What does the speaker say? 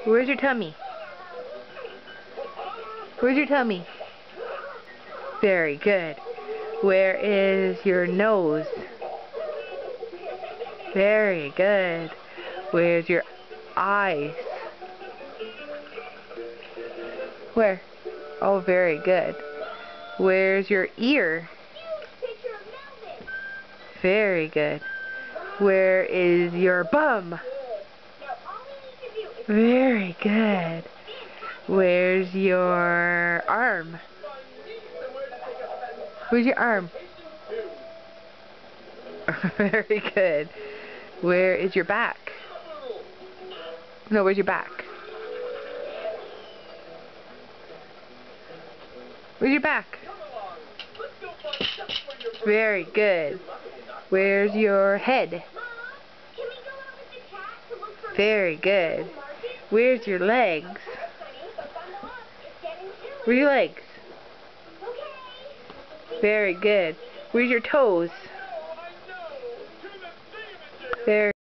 Where's your tummy? Where's your tummy? Very good. Where is your nose? Very good. Where's your eyes? Where? Oh, very good. Where's your ear? Very good. Where is your bum? Very good. Where's your arm? Where's your arm? Very good. Where is your back? No, where's your back? Where's your back? Very good. Where's your head? Very good. Where's your legs? Where's your legs? Very good. Where's your toes? Very